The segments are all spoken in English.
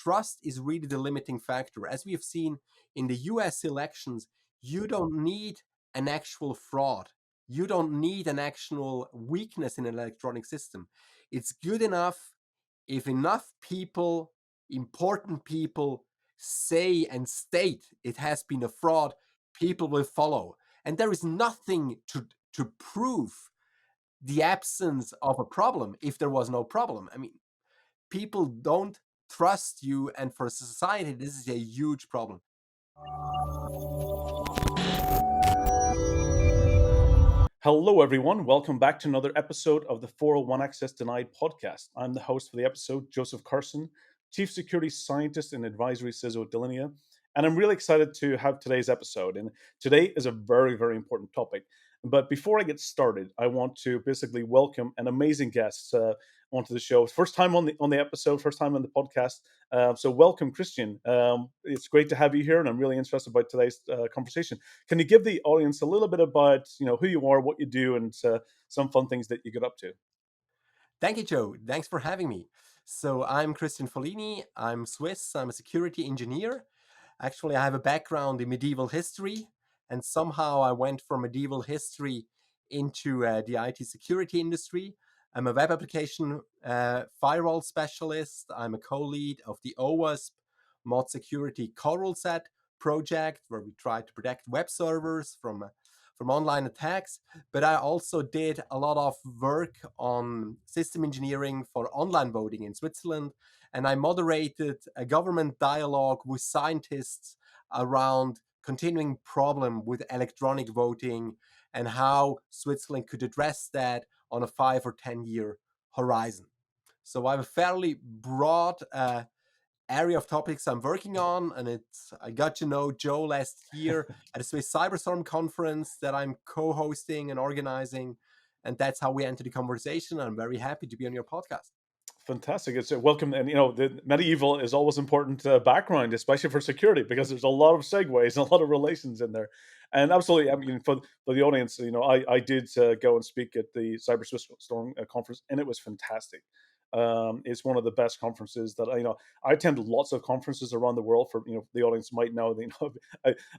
trust is really the limiting factor. As we have seen in the US elections, you don't need an actual fraud. You don't need an actual weakness in an electronic system. It's good enough if enough people, important people, say and state it has been a fraud, people will follow. And there is nothing to prove the absence of a problem if there was no problem. I mean, people don't trust you, and for society, this is a huge problem. Hello, everyone. Welcome back to another episode of the 401 Access Denied podcast. I'm the host for the episode, Joseph Carson, Chief Security Scientist and Advisory CISO at Delinea. And I'm really excited to have today's episode. And today is a very, very important topic. But before I get started, I want to basically welcome an amazing guest onto the show. First time on the episode, first time on the podcast. So welcome, Christian. It's great to have you here, and I'm really interested about today's conversation. Can you give the audience a little bit about who you are, what you do, and some fun things that you get up to? Thank you, Joe. Thanks for having me. So I'm Christian Folini. I'm Swiss. I'm a security engineer. Actually, I have a background in medieval history, and somehow I went from medieval history into the IT security industry. I'm a web application firewall specialist. I'm a co-lead of the OWASP ModSecurity core set project, where we try to protect web servers from online attacks. But I also did a lot of work on system engineering for online voting in Switzerland, and I moderated a government dialogue with scientists around continuing problem with electronic voting and how Switzerland could address that on a 5 or 10 year horizon. So I have a fairly broad area of topics I'm working on, and I got to know Joe last year at a Swiss Cyberstorm conference that I'm co-hosting and organizing, and that's how we entered the conversation. I'm very happy to be on your podcast. Fantastic. It's a welcome. And, the medieval is always important background, especially for security, because there's a lot of segues and a lot of relations in there. And absolutely, I mean, for the audience, I did go and speak at the Cyber Swiss Storm conference, and it was fantastic. It's one of the best conferences that I attend lots of conferences around the world. For the audience might know,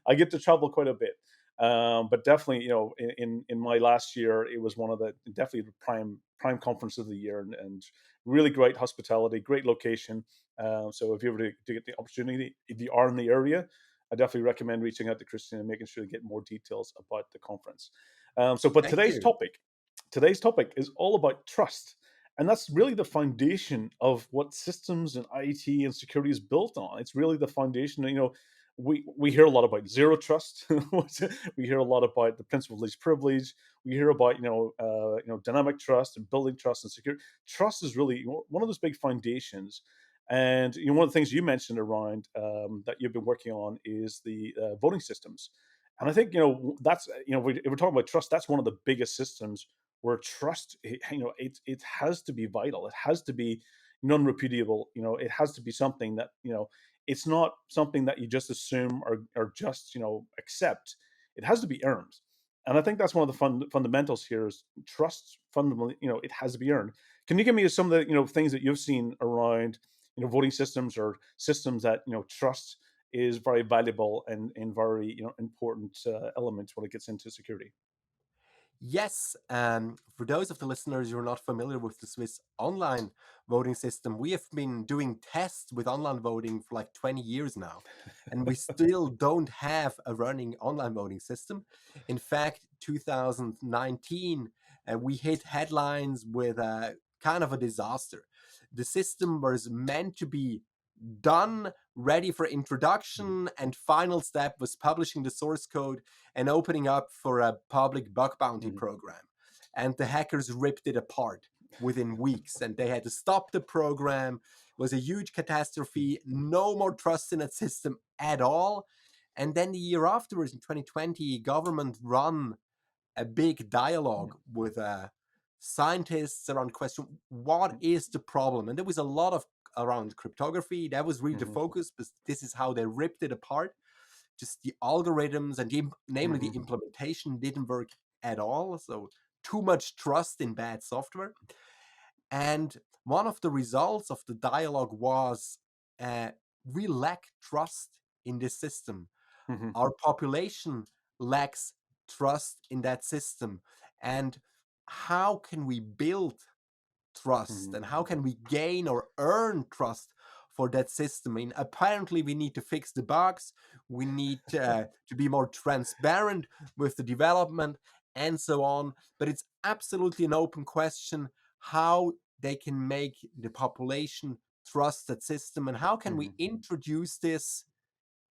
I get to travel quite a bit. But definitely, in my last year, it was one of the definitely the prime conference of the year, and really great hospitality, great location. So if you ever to get the opportunity, if you are in the area, I definitely recommend reaching out to Christian and making sure to get more details about the conference. But Thank you. today's topic is all about trust. And that's really the foundation of what systems and IT and security is built on. It's really the foundation. We hear a lot about zero trust. We hear a lot about the principle of least privilege. We hear about dynamic trust and building trust and security. Trust is really one of those big foundations. And one of the things you mentioned around that you've been working on is the voting systems. And I think that's if we're talking about trust, that's one of the biggest systems where trust it has to be vital. It has to be non-repudiable. It has to be something that it's not something that you just assume or just accept. It has to be earned. And I think that's one of the fundamentals here is trust. Fundamentally, it has to be earned. Can you give me some of the things that you've seen around voting systems or systems that trust is very valuable and very important elements when it gets into security? Yes, for those of the listeners who are not familiar with the Swiss online voting system, we have been doing tests with online voting for like 20 years now, and we still don't have a running online voting system. In fact, 2019, we hit headlines with kind of a disaster. The system was meant to be done, ready for introduction, and final step was publishing the source code and opening up for a public bug bounty program. And the hackers ripped it apart within weeks, and they had to stop the program. It was a huge catastrophe. No more trust in that system at all. And then the year afterwards, in 2020, government run a big dialogue with scientists around question, what is the problem? And there was a lot of around cryptography. That was really the focus, but this is how they ripped it apart. Just the algorithms and namely the implementation didn't work at all. So too much trust in bad software. And one of the results of the dialogue was uh, we lack trust in this system. Hmm. Our population lacks trust in that system. And how can we build trust, Hmm. and how can we gain or earn trust for that system? I mean, apparently we need to fix the bugs, we need to be more transparent with the development and so on, but it's absolutely an open question how they can make the population trust that system, and how can we Hmm. introduce this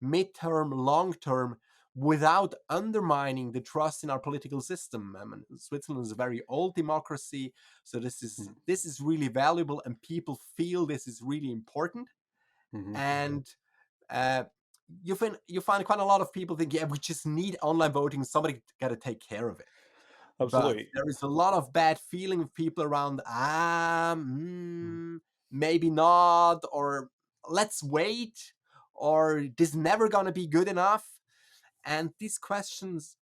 midterm, long term, without undermining the trust in our political system. I mean, Switzerland is a very old democracy, so this is really valuable, and people feel this is really important. Hmm. And uh, you find quite a lot of people think, yeah, we just need online voting. Somebody got to take care of it. But Absolutely. there is a lot of bad feeling of people around. Maybe not, or let's wait, or this is never gonna be good enough. And these questions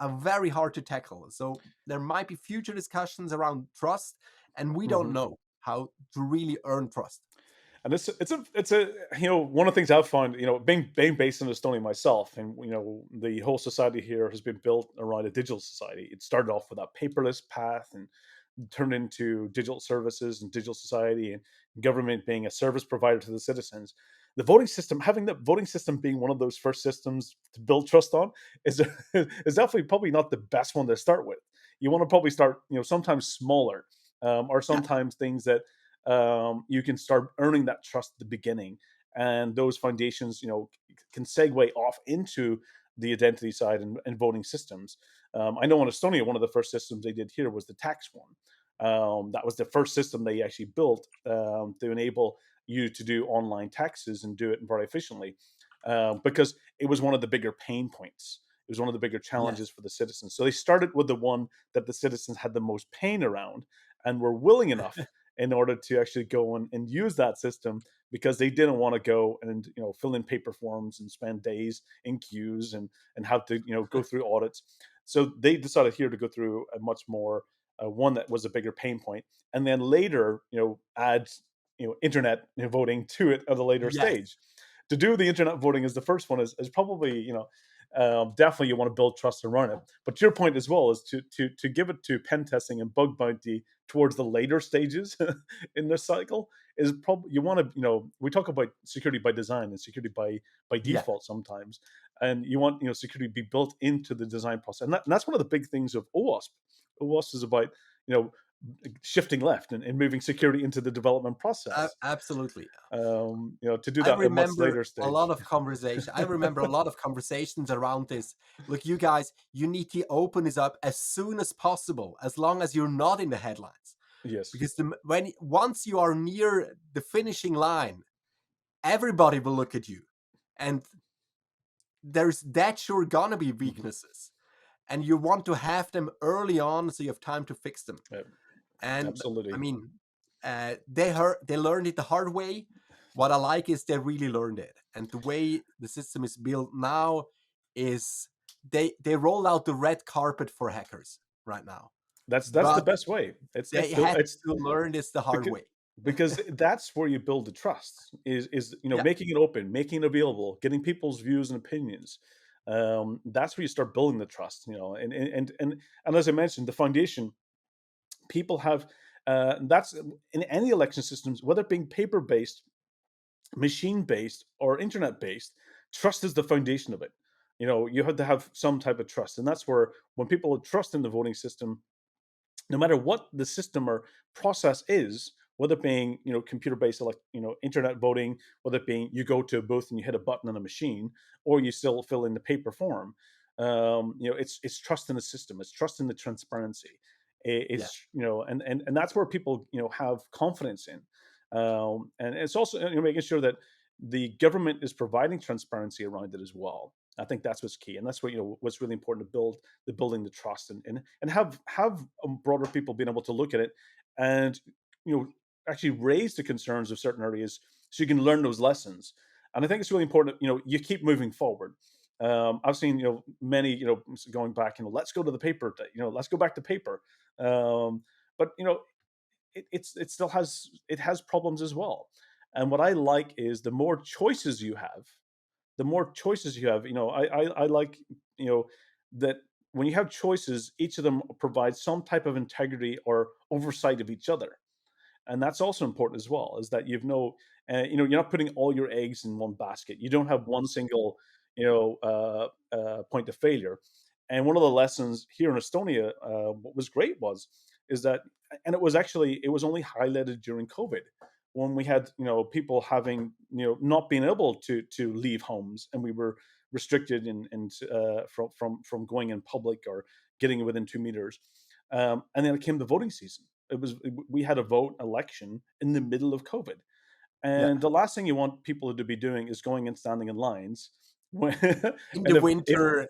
are very hard to tackle. So there might be future discussions around trust, and we don't Hmm. know how to really earn trust. And it's a one of the things I've found, being based in Estonia myself, and the whole society here has been built around a digital society. It started off with a paperless path and turned into digital services and digital society, and government being a service provider to the citizens. The voting system, having the voting system being one of those first systems to build trust on, is is definitely probably not the best one to start with. You want to probably start, sometimes smaller, or Yeah, sometimes things that you can start earning that trust at the beginning, and those foundations, can segue off into the identity side and voting systems. I know in Estonia, one of the first systems they did here was the tax one. That was the first system they actually built to enable you to do online taxes and do it very efficiently, because it was one of the bigger pain points. It was one of the bigger challenges yes, for the citizens. So they started with the one that the citizens had the most pain around and were willing enough in order to actually go and use that system, because they didn't want to go and fill in paper forms and spend days in queues and have to go through audits. So they decided here to go through a much more one that was a bigger pain point, and then later add internet voting to it at a later yes, stage. To do the internet voting as the first one is probably definitely you want to build trust around it. But your point as well is to give it to pen testing and bug bounty towards the later stages in this cycle is probably you want to we talk about security by design and security by yeah, default sometimes, and you want security to be built into the design process, and that's one of the big things of OWASP. OWASP is about you know shifting left and moving security into the development process. absolutely. To do I that at a much remember later a lot stage. of conversation. I remember a lot of conversations around this. Look, you guys, you need to open this up as soon as possible, as long as you're not in the headlines, Yes. because when once you are near the finishing line, everybody will look at you, and there's that sure gonna be Mhm. weaknesses, and you want to have them early on so you have time to fix them. Yeah, And I absolutely. mean, they learned it the hard way. What I like is they really learned it, and the way the system is built now is they rolled out the red carpet for hackers right now, That's the but best way. they had to learn this the hard because way. because that's where you build the trust is Yeah, making it open, making it available, getting people's views and opinions. That's where you start building the trust. And as I mentioned, the foundation people have. That's in any election systems, whether it being paper based, machine based, or internet based. Trust is the foundation of it. You have to have some type of trust, and that's where when people trust in the voting system, no matter what the system or process is, whether it being computer based, like internet voting, whether it being you go to a booth and you hit a button on a machine, or you still fill in the paper form, it's trust in the system, it's trust in the transparency. yeah, It's and that's where people have confidence in, and it's also making sure that the government is providing transparency around it as well. I think that's what's key, and that's what what's really important to build the building the trust and have broader people being able to look at it and you know actually raise the concerns of certain areas so you can learn those lessons. And I think it's really important. You keep moving forward. I've seen many going back. Let's go to the paper. Let's go back to paper. But it still has problems as well. And what I like is the more choices you have, the more choices you have. I like, you know, that when you have choices, each of them provides some type of integrity or oversight of each other. And that's also important as well, is that you're not putting all your eggs in one basket. You don't have one single, point of failure. And one of the lessons here in Estonia, what was great was is that, and it was only highlighted during COVID, when we had, people having, not being able to leave homes, and we were restricted from going in public or getting within 2 meters. And then it came the voting season. We had a vote election in the middle of COVID, Yeah. and the last thing you want people to be doing is going and standing in lines when, In and the if winter,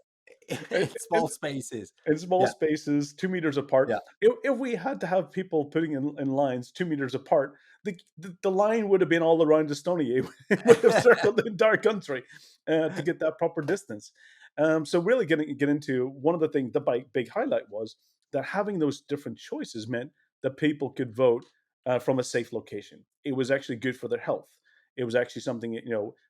if, in small spaces. in small Yeah. spaces, 2 meters apart. Yeah. If we had to have people putting in lines 2 meters apart, the line would have been all around Estonia. It would have circled the entire country to get that proper distance. So really get into one of the things, the big highlight was that having those different choices meant that people could vote from a safe location. It was actually good for their health. It was actually something,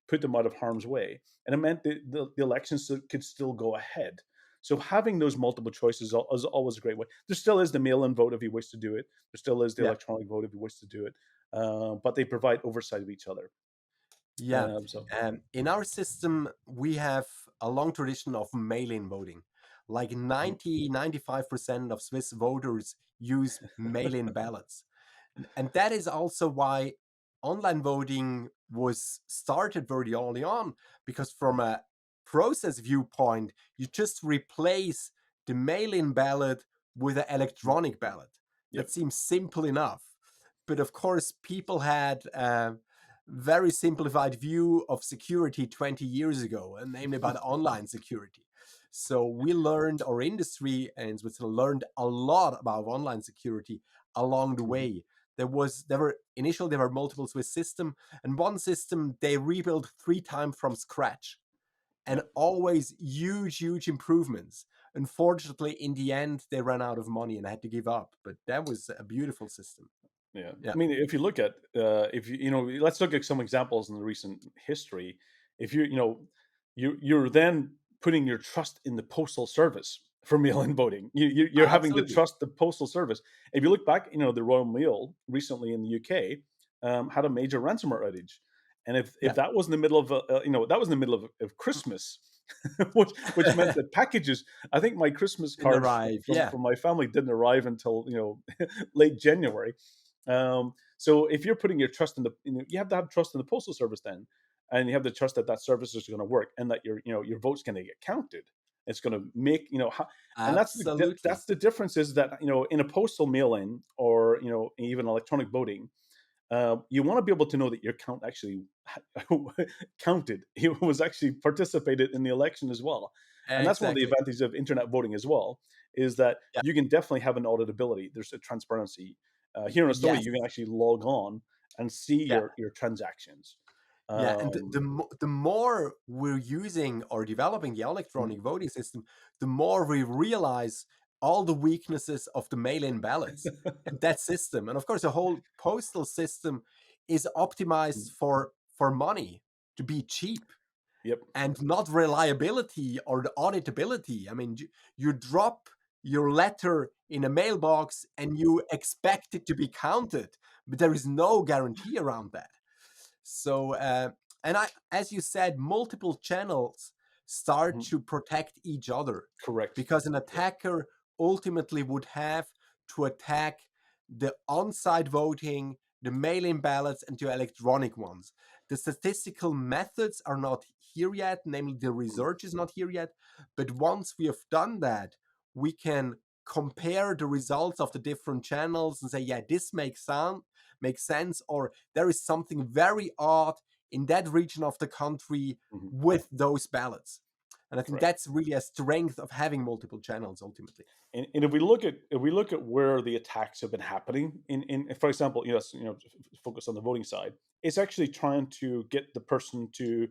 put them out of harm's way. And it meant that the elections could still go ahead. So having those multiple choices is always a great way. There still is the mail-in vote if you wish to do it. There still is the Yeah. electronic vote if you wish to do it. But they provide oversight of each other. Yeah. So In our system, we have a long tradition of mail-in voting. Like mhm, 95% of Swiss voters use mail-in ballots. And that is also why online voting was started very early on, because from a process viewpoint, you just replace the mail-in ballot with an mhm, electronic ballot. yep, That seems simple enough. But of course, people had a very simplified view of security 20 years ago, and namely about online security. So we learned, our industry in Switzerland learned a lot about online security along the mhm, way. There were multiple Swiss systems, and one system they rebuilt 3 times from scratch, and yep. always huge improvements. Unfortunately, in the end, they ran out of money and had to give up. But that was a beautiful system. Yeah, Yeah, I mean, if you look at, if let's look at some examples in the recent history. If you're then putting your trust in the postal service for mail-in voting. You're having to absolutely. trust the postal service. If you look back, the Royal Mail recently in the UK had a major ransomware outage, and if Yeah, that was in the middle of that was in the middle of Christmas, which meant that packages. I think my Christmas didn't card arrive. from Yeah, from my family didn't arrive until late January. So if you're putting your trust you have to have trust in the postal service then, and you have to trust that that service is going to work, and that your vote's going to get counted. It's going to make and absolutely. that's the difference, is that in a postal mail-in, or even electronic voting, you want to be able to know that your count actually counted. He was actually participated in the election as well, and that's one of the Exactly. advantages of internet voting as well, is that Yeah. you can definitely have an auditability. There's a transparency. Here in Estonia, Yes. you can actually log on and see Yeah. your transactions. Yeah, and Um, the more we're using or developing the mhm. electronic voting system, the more we realize all the weaknesses of the mail-in ballots and that system. And of course, the whole postal system is optimized for money, to be cheap, Yep. and not reliability or the auditability. I mean, you drop your letter in a mailbox and you expect it to be counted, but there is no guarantee around that. So, and as you said, multiple channels start Mhm. to protect each other, Correct. because an Yep. attacker ultimately would have to attack the on-site voting, the mail-in ballots, and the electronic ones. The statistical methods are not here yet, namely the Mhm. research is not here yet. But once we have done that, we can compare the results of the different channels and say, yeah, this makes sense, or there is something very odd in that region of the country Mhm. with those ballots. And I think Correct. that's really a strength of having multiple channels ultimately. And if we look at where the attacks have been happening, for example, focus on the voting side, it's actually trying to get the person to,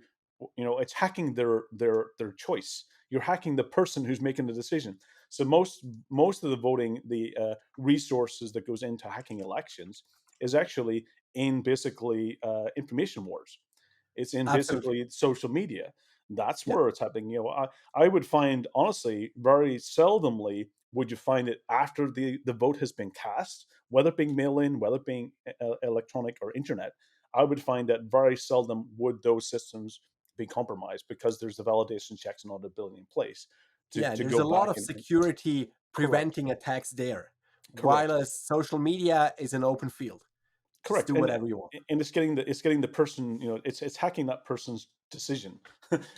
it's hacking their choice. You're hacking the person who's making the decision. So most of the voting, the resources that goes into hacking elections, is actually in basically information wars. It's in Absolutely. basically social media. That's Yeah. where it's happening. I would find, honestly, very seldomly would you find it after the vote has been cast, whether it being mail in, whether it being electronic or internet. I would find that very seldom would those systems be compromised because there's the validation checks and auditability in place Yeah, to there's go a lot back of and security correct, preventing attacks there. correct. While social media is an open field. Just Correct, do whatever you want. and it's getting the person, it's hacking that person's decision.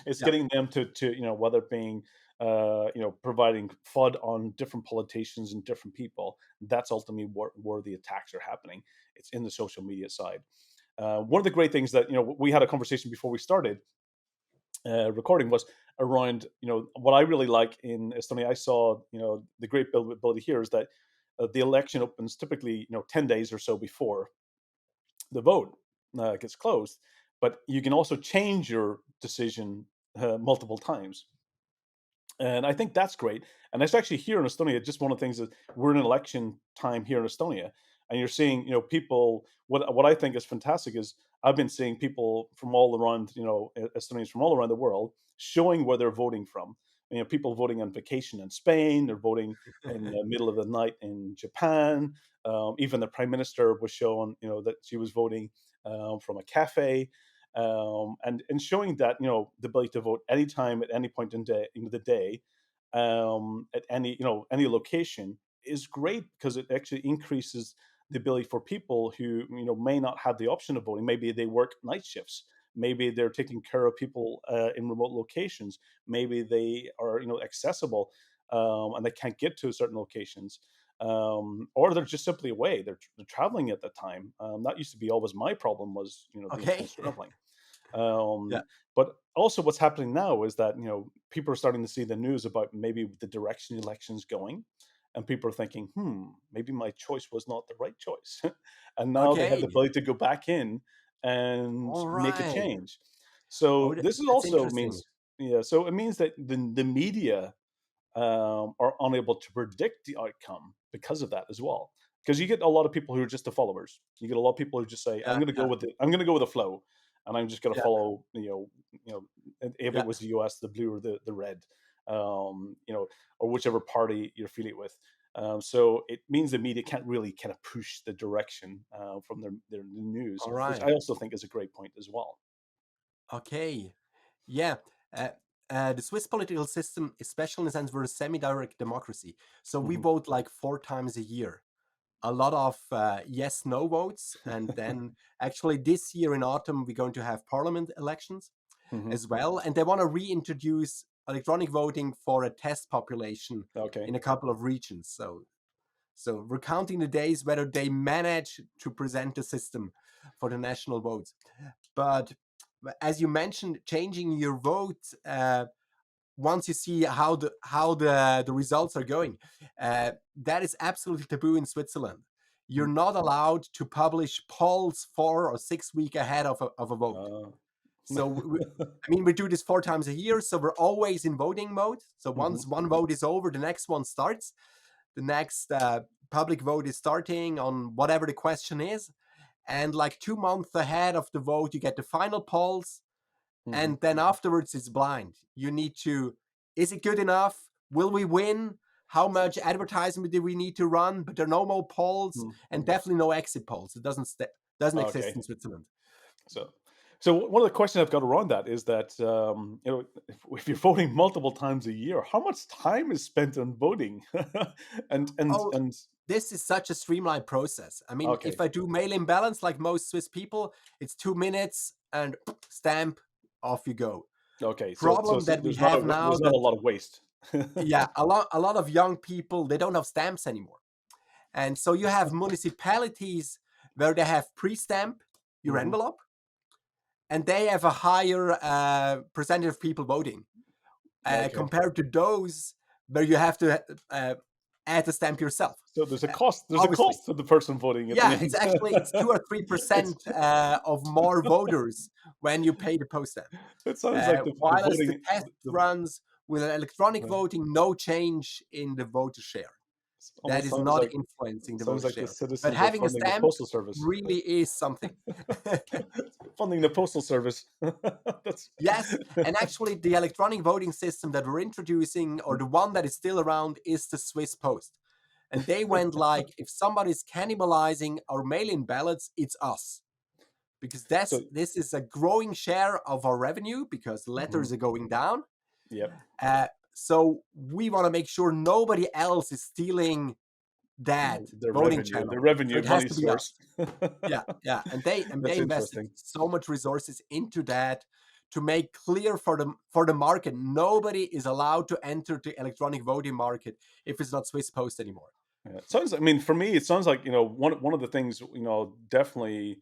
It's Yeah. getting them to whether it being providing FUD on different politicians and different people. That's ultimately where the attacks are happening. It's in the social media side. One of the great things that we had a conversation before we started recording was around what I really like in Estonia. I saw the great ability here is that the election opens typically 10 days or so before the vote gets closed, but you can also change your decision multiple times. And I think that's great. And that's actually here in Estonia. Just one of the things that we're in election time here in Estonia, and you're seeing, people. What I think is fantastic is I've been seeing people from all around, Estonians from all around the world showing where they're voting from. People voting on vacation in Spain, they're voting in the middle of the night in Japan. Even the prime minister was shown, that she was voting from a cafe and showing that the ability to vote anytime at any point in the day at any any location is great because it actually increases the ability for people who may not have the option of voting. Maybe they work night shifts. Maybe they're taking care of people in remote locations. Maybe they are accessible and they can't get to certain locations. Or they're just simply away. They're traveling at the time. That used to be always my problem was the Okay. intense traveling. Yeah. But also, what's happening now is that people are starting to see the news about maybe the direction the election's going, and people are thinking, maybe my choice was not the right choice, and now they have Okay. the ability to go back in and All make a right. change. Oh, So this is that's also interesting. means, yeah. So it means that the media are unable to predict the outcome because of that as well. Because you get a lot of people who are just the followers. You get a lot of people who just say, Yeah. Yeah. I'm going to go with the flow, and I'm just going to Yeah. follow, if it Yeah. was the US, the blue or the red, or whichever party you're feeling with. So it means the media can't really kind of push the direction from their news, All which right. I also think is a great point as well. Okay. Yeah. Uh, the Swiss political system is special in the sense we're a semi-direct democracy. So we Hmm. vote like 4 times a year. A lot of yes, no votes. And then actually this year in autumn, we're going to have parliament elections Hmm. as well. And they want to reintroduce electronic voting for a test population Okay. in a couple of regions. So we're counting the days whether they manage to present the system for the national votes. But as you mentioned, changing your vote once you see how the results are going, that is absolutely taboo in Switzerland. You're not allowed to publish polls 4 or 6 weeks ahead of a vote. Uh, So I mean, we do this 4 times a year, so we're always in voting mode. So mhm. once one vote is over, the next one starts. The next public vote is starting on whatever the question is, and like 2 months ahead of the vote, you get the final polls, Mhm. and then afterwards it's blind. You need to, is it good enough? Will we win? How much advertisement do we need to run? But there are no more polls, Mm. and definitely no exit polls. It doesn't exist Okay. in Switzerland. So, so one of the questions I've got around that is that if you're voting multiple times a year, how much time is spent on voting? and and Oh, and this is such a streamlined process. I mean, if okay, I do mail-in balance like most Swiss people, it's 2 minutes and stamp, off you go. okay. Problem So that we have now there's not a that, lot of waste. yeah, a lot of young people, they don't have stamps anymore. And so you have municipalities where they have pre-stamp your Hmm. envelope, and they have a higher percentage of people voting Okay. compared to those where you have to add the stamp yourself. So there's a Uh, cost. There's a Obviously, cost to the person voting at the yeah, end. it's 2 or 3% it's, of more voters when you pay the post stamp. it sounds like the While as the voting. test runs with an electronic The, voting, no change in the voter share. That Almost is not influencing the sounds vote like the share. But citizens are having a funding the stamp postal service. really is something. Funding the postal service. That's Yes, and actually the electronic voting system that we're introducing, or the one that is still around, is the Swiss Post. And they went like, if somebody's cannibalizing our mail-in ballots, it's us. Because so. this is a growing share of our revenue because Mhm. letters are going down. Yep. So we want to make sure nobody else is stealing that voting The channel. So revenue it has money to be us. source. Yeah, yeah, and they That's invested interesting. so much resources into that to make clear for the market, nobody is allowed to enter the electronic voting market if it's not Swiss Post anymore. Yeah, it sounds. I mean, for me, it sounds like one of the things definitely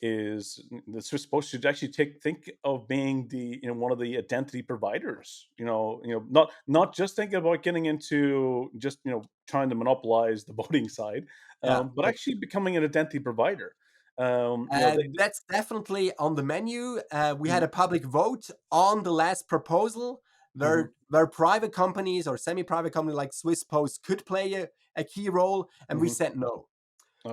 is the Swiss Post should actually think of being the one of the identity providers. Not just thinking about getting into just trying to monopolize the voting side, Yeah, but but actually becoming an identity provider. They, that's definitely on the menu. We had mm, a public vote on the last proposal mhm. where private companies or semi-private companies like Swiss Post could play a key role, and we Mhm. said no.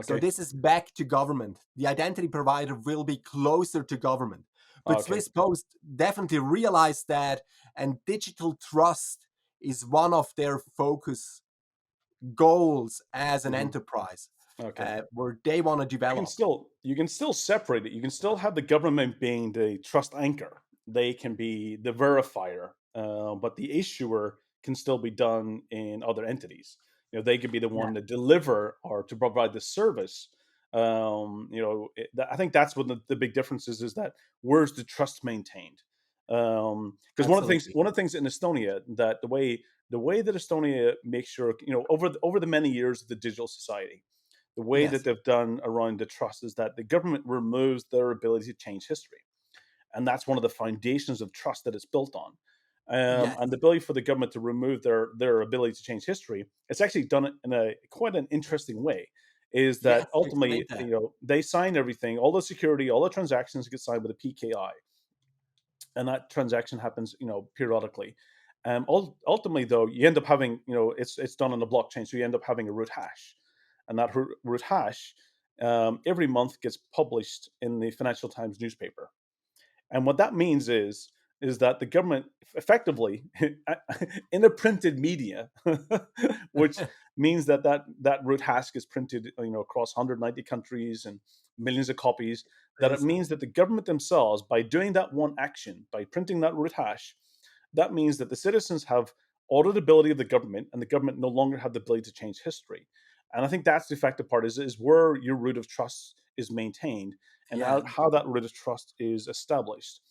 So Okay. this is back to government. The identity provider will be closer to government. But Okay. Swiss Post definitely realized that, and digital trust is one of their focus goals as an Mhm. enterprise, Okay. where they want to develop. You can still separate it. You can still have the government being the trust anchor. They can be the verifier, but the issuer can still be done in other entities. They could be the Yeah, one to deliver or to provide the service. I think that's what the big difference is that where's the trust maintained? Because absolutely. one of the things in Estonia that the way that Estonia makes sure over the many years of the digital society, the way that Yes, they've done around the trust is that the government removes their ability to change history. And that's one of the foundations of trust that it's built on. yes, And the ability for the government to remove their ability to change history, it's actually done it in a quite an interesting way. Is yes. that Explain ultimately, that. they sign everything, all the security, all the transactions get signed with a PKI, and that transaction happens, periodically. Ultimately, though, you end up having, it's done on the blockchain, so you end up having a root hash, and that root hash every month gets published in the Financial Times newspaper. And what that means is that the government effectively in a printed media, which means that root hash is printed across 190 countries and millions of copies. That it Crazy. means that the government themselves, by doing that one action, by printing that root hash, that means that the citizens have auditability of the government, and the government no longer have the ability to change history. And I think that's the effective part is where your root of trust is maintained, and Yeah, how that root of trust is established,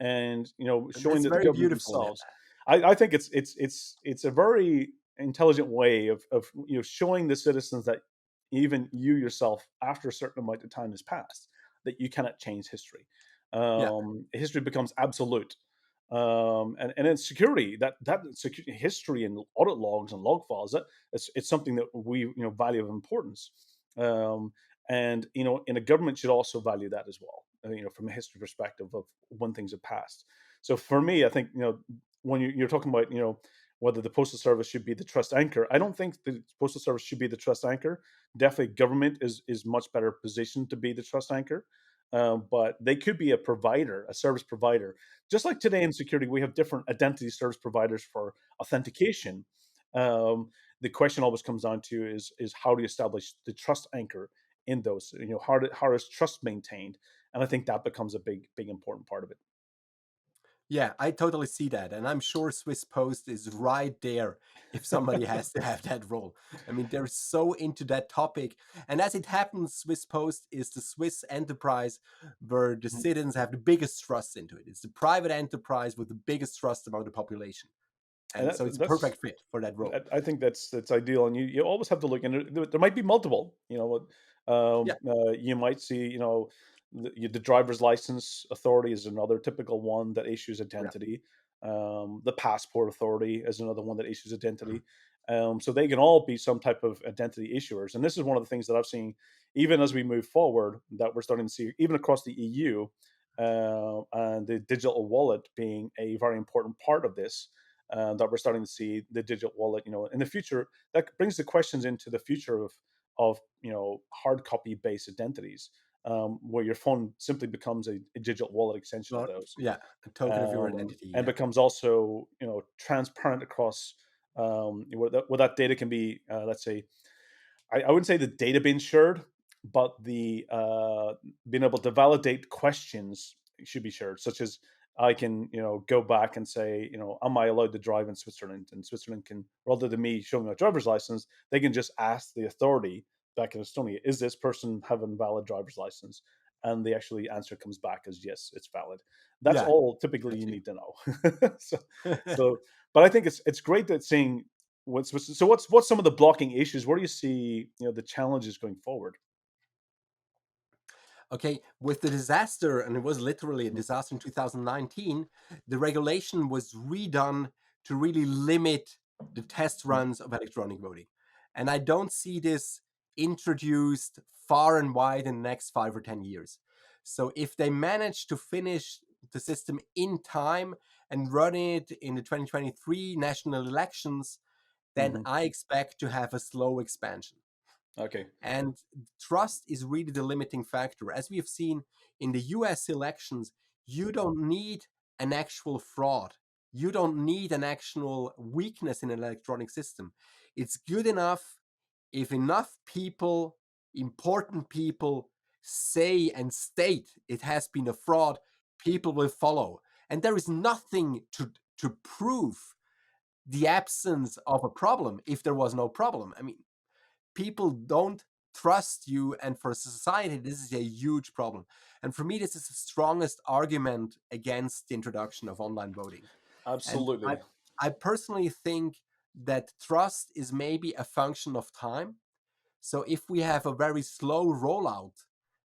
and showing that's that the very government beautiful. Yeah, themselves. I think it's a very intelligent way of showing the citizens that even you yourself, after a certain amount of time has passed, that you cannot change history. yeah. History becomes absolute. And in security, history and audit logs and log files, it's something that we value of importance. Um, and in a government should also value that as well. From a history perspective of when things have passed. So for me, I think when you're talking about whether the postal service should be the trust anchor, I don't think the postal service should be the trust anchor. Definitely, government is much better positioned to be the trust anchor. But they could be a provider, a service provider. Just like today in security, we have different identity service providers for authentication. Um, the question always comes down to is how do you establish the trust anchor in those? How is trust maintained? And I think that becomes a big important part of it. Yeah, I totally see that. And I'm sure Swiss Post is right there if somebody has to have that role. I mean, they're so into that topic. And as it happens, Swiss Post is the Swiss enterprise where the Mhm. citizens have the biggest trust into it. It's the private enterprise with the biggest trust among the population. And And so it's a perfect fit for that role. I think that's ideal, and you always have to look, and there might be multiple. Yeah, You might see, the driver's license authority is another typical one that issues yeah, identity. The passport authority is another one that issues identity. So they can all be some type of identity issuers, and this is one of the things that I've seen, even as we move forward, that we're starting to see even across the EU, and the digital wallet being a very important part of this. that we're starting to see the digital wallet. In the future, that brings the questions into the future of hard copy based identities, where your phone simply becomes a digital wallet extension of Well, those, yeah, a token of your identity. and Yeah. becomes also transparent across, where that data can be, let's say, I wouldn't say the data being shared, but the being able to validate questions should be shared, such as I can, go back and say, am I allowed to drive in Switzerland? And Switzerland can, rather than me showing my driver's license, they can just ask the authority back in Estonia, is this person having valid driver's license? And the actually answer comes back as yes, it's valid. That's Yeah, all typically you exactly. need to know. so, so, but I think it's great that seeing what's some of the blocking issues? Where do you see the challenges going forward? Okay, with the disaster, and it was literally a Mhm, disaster in 2019, the regulation was redone to really limit the test mhm, runs of electronic voting. And I don't see this introduced far and wide in the next 5 or 10 years. So if they manage to finish the system in time and run it in the 2023 national elections, then mhm. I expect to have a slow expansion. Okay. And trust is really the limiting factor. As we have seen in the US elections, you don't need an actual fraud. You don't need an actual weakness in an electronic system. It's good enough if enough people, important people, say and state it has been a fraud, people will follow. And there is nothing to prove the absence of a problem if there was no problem. I mean, people don't trust you, and for society this is a huge problem. And for me, this is the strongest argument against the introduction of online voting. And i Absolutely. i personally think that trust is maybe a function of time. So if we have a very slow rollout,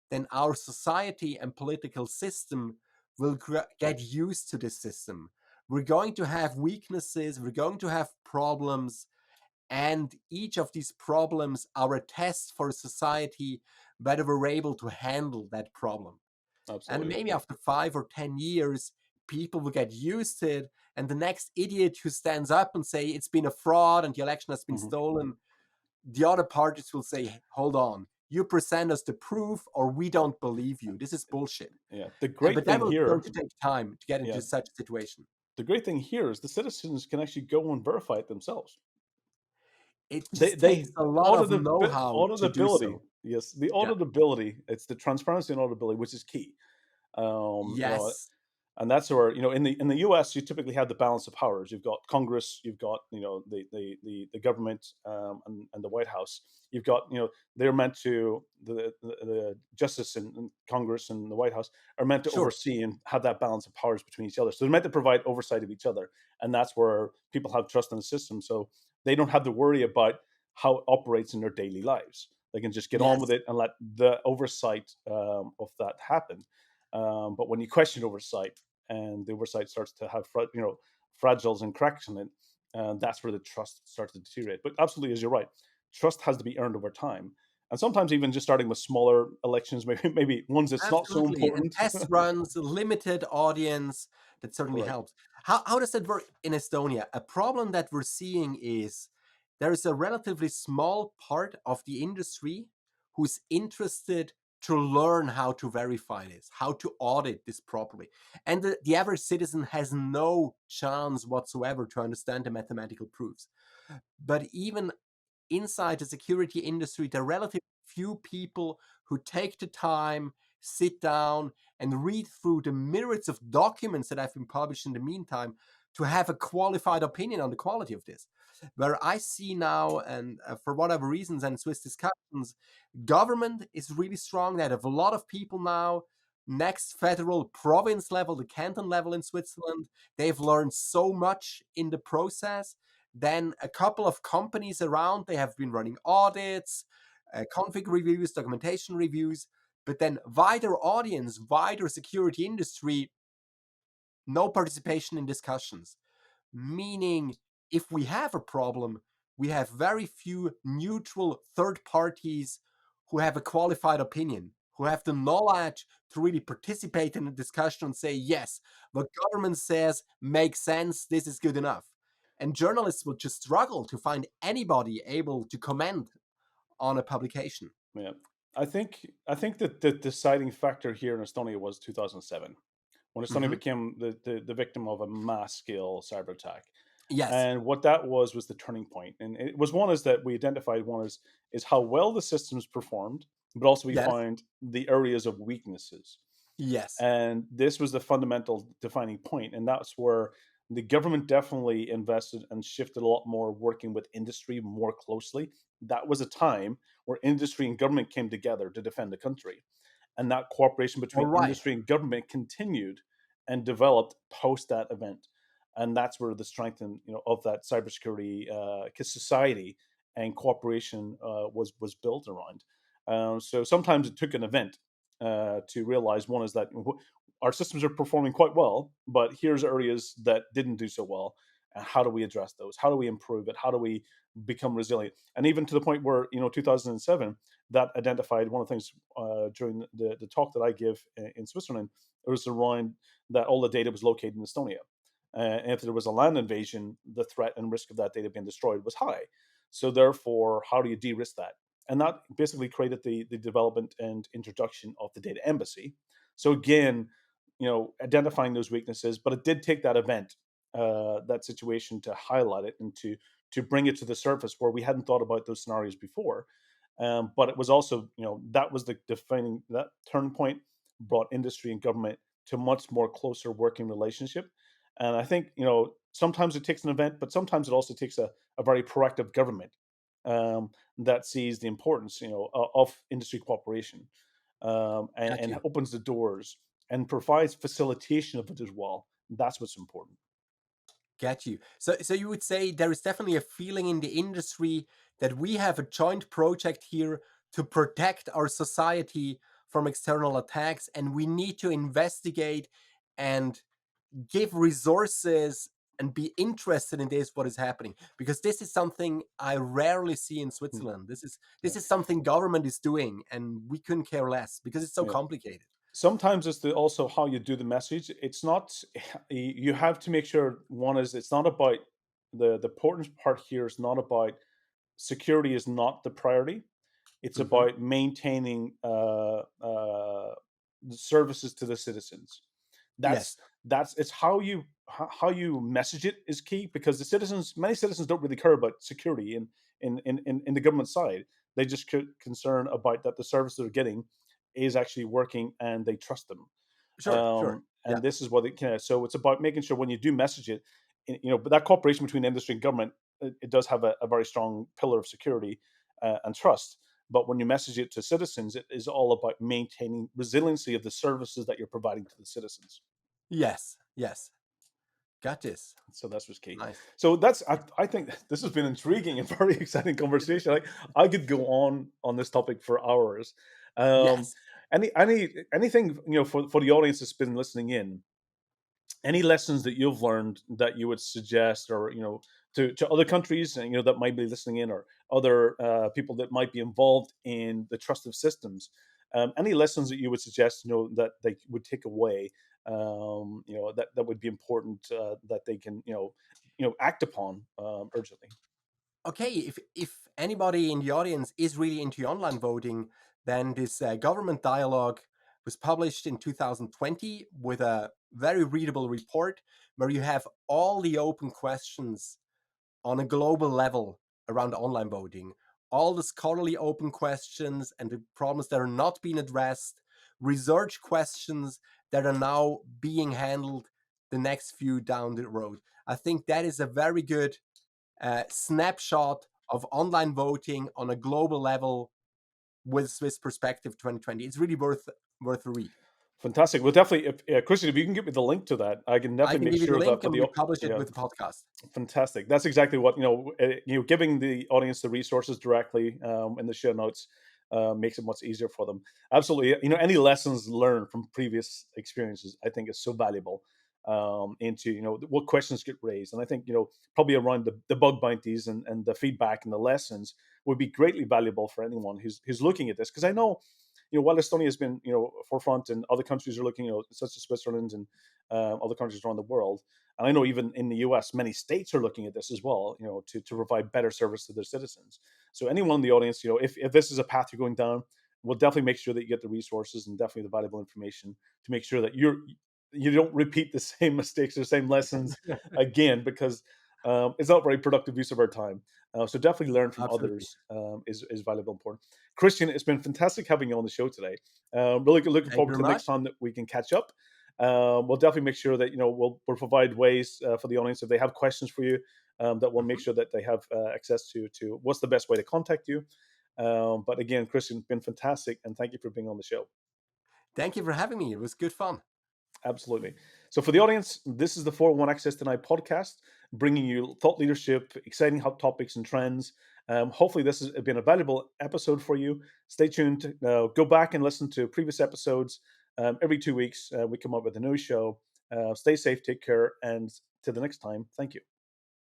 then our society and political system will get used to this system. We're going to have weaknesses, we're going to have problems, and each of these problems are a test for society whether we're able to handle that problem. And Absolutely. maybe after 5 or 10 years, people will get used to it. And the next idiot who stands up and say it's been a fraud and the election has been Mhm. stolen, the other parties will say, hold on, you present us the proof or we don't believe you. This is bullshit. Yeah. The But great that thing will here, going to take time to get yeah, into such a situation. the great thing here is the citizens can actually go and verify it themselves. It They just takes they a lot of auditability, know-how to do auditability. so. Yes, the Yeah. auditability. It's the transparency and auditability which is key. Um, you know, Yes. and that's where in the U.S. you typically have the balance of powers. You've got Congress, you've got the government, and the White House. You've got they're meant to the justice and Congress and the White House are meant to Sure. oversee and have that balance of powers between each other. So they're meant to provide oversight of each other, and that's where people have trust in the system. So they don't have to worry about how it operates in their daily lives. They can just get on with Yes. it and let the oversight of that happen. But when you question oversight and the oversight starts to have fragiles and cracks in it, that's where the trust starts to deteriorate. But absolutely, as you're right, trust has to be earned over time, and sometimes even just starting with smaller elections, maybe ones that's not so Absolutely. And important. test runs, limited audience, that certainly Correct. helps. How does that work in Estonia? A problem that we're seeing is there is a relatively small part of the industry who's interested to learn how to verify this, how to audit this properly. And the average citizen has no chance whatsoever to understand the mathematical proofs. But even inside the security industry, there are relatively few people who take the time, sit down, and read through the myriads of documents that have been published in the meantime to have a qualified opinion on the quality of this. Where I see now, and for whatever reasons, and Swiss discussions, government is really strong. They have a lot of people now. Next federal province level, the canton level in Switzerland, they've learned so much in the process. Then a couple of companies around, they have been running audits, config reviews, documentation reviews. But then wider audience, wider security industry, no participation in discussions. Meaning, if we have a problem, we have very few neutral third parties who have a qualified opinion, who have the knowledge to really participate in the discussion and say, yes, what government says makes sense, this is good enough. and journalists would just struggle to find anybody able to comment on a publication. Yeah. I think that the deciding factor here in Estonia was 2007, when Estonia Hmm. became the victim of a mass scale cyber attack. Yes, And what that was the turning point. And it was one is that we identified one is how well the systems performed, but also we yes, found the areas of weaknesses. yes. And this was the fundamental defining point. And that's where the government definitely invested and shifted a lot more, working with industry more closely. That was a time where industry and government came together to defend the country. And that cooperation All between right. industry and government continued and developed post that event. And that's where the strength of that cybersecurity society and cooperation was built around. So sometimes it took an event to realize one is that our systems are performing quite well, but here's areas that didn't do so well. And how do we address those? How do we improve it? How do we become resilient? And even to the point where 2007, that identified one of the things during the talk that I give in Switzerland, it was around that all the data was located in Estonia. And if there was a land invasion, the threat and risk of that data being destroyed was high. So therefore, how do you de-risk that? And that basically created the development and introduction of the data embassy. So again, identifying those weaknesses, but it did take that event, that situation, to highlight it and to bring it to the surface where we hadn't thought about those scenarios before. But it was also, that was the defining that turn point, brought industry and government to much more closer working relationship. And I think, sometimes it takes an event, but sometimes it also takes a very proactive government that sees the importance, of industry cooperation, Got and you. opens the doors and provides facilitation of it as well. That's what's important. Get you. So you would say there is definitely a feeling in the industry that we have a joint project here to protect our society from external attacks, and we need to investigate and give resources and be interested in this what is happening, because this is something I rarely see in Hmm. Switzerland. This is Yeah. this is something government is doing, and we couldn't care less because it's so Yeah. complicated. Sometimes it's also how you do the message. It's not, you have to make sure one is, it's not about the important part here is not about security is not the priority. It's Hmm. about maintaining the services to the citizens. That's Yes, that's it's how you message it is key, because many citizens don't really care about security in the government side. They just concern about that the service they're getting is actually working and they trust them. sure, sure. Yeah. And this is what it can. So it's about making sure when you do message it, but that cooperation between industry and government, it does have a very strong pillar of security and trust. But when you message it to citizens, it is all about maintaining resiliency of the services that you're providing to the citizens. Yes, yes. Got this. So that's what's key. Nice. So I think this has been intriguing and very exciting conversation. Like, I could go on this topic for hours. Um, Yes. anything, for the audience that's been listening in, any lessons that you've learned that you would suggest, or to other countries, and that might be listening in, or other people that might be involved in the trust of systems, any lessons that you would suggest, that they would take away, that would be important, that they can act upon urgently. Okay, if anybody in the audience is really into online voting, then this government dialogue was published in 2020 with a very readable report where you have all the open questions on a global level around online voting, all the scholarly open questions and the problems that are not being addressed, research questions that are now being handled the next few down the road. I think that is a very good snapshot of online voting on a global level with Swiss Perspective 2020. It's really worth a read. Fantastic. Well, definitely, if Christian, if you can give me the link to that, I can I definitely can make give you the sure that link for and the we publish it yeah. with the podcast. Fantastic. That's exactly what giving the audience the resources directly in the show notes makes it much easier for them. Absolutely. Any lessons learned from previous experiences, I think, is so valuable. Into what questions get raised, and I think probably around the bug bounties and the feedback and the lessons would be greatly valuable for anyone who's looking at this, because I know while Estonia has been, forefront, and other countries are looking, such as Switzerland and other countries around the world. And I know even in the US, many states are looking at this as well, to provide better service to their citizens. So anyone in the audience, if this is a path you're going down, we'll definitely make sure that you get the resources and definitely the valuable information to make sure that you don't repeat the same mistakes or same lessons again, because it's not very productive use of our time. So definitely learn from Absolutely. others is valuable and important. Christian, it's been fantastic having you on the show today. Really looking Thank you forward very to the next much. time that we can catch up. We'll definitely make sure that we'll provide ways for the audience if they have questions for you, that we'll make Mhm. sure that they have access to what's the best way to contact you. But again, Christian, it's been fantastic, and thank you for being on the show. Thank you for having me. It was good fun. Absolutely. So, for the audience, this is the 401 Access Tonight podcast, bringing you thought leadership, exciting hot topics and trends. Hopefully, this has been a valuable episode for you. Stay tuned. Go back and listen to previous episodes. Every 2 weeks, we come up with a new show. Stay safe, take care, and till the next time, thank you.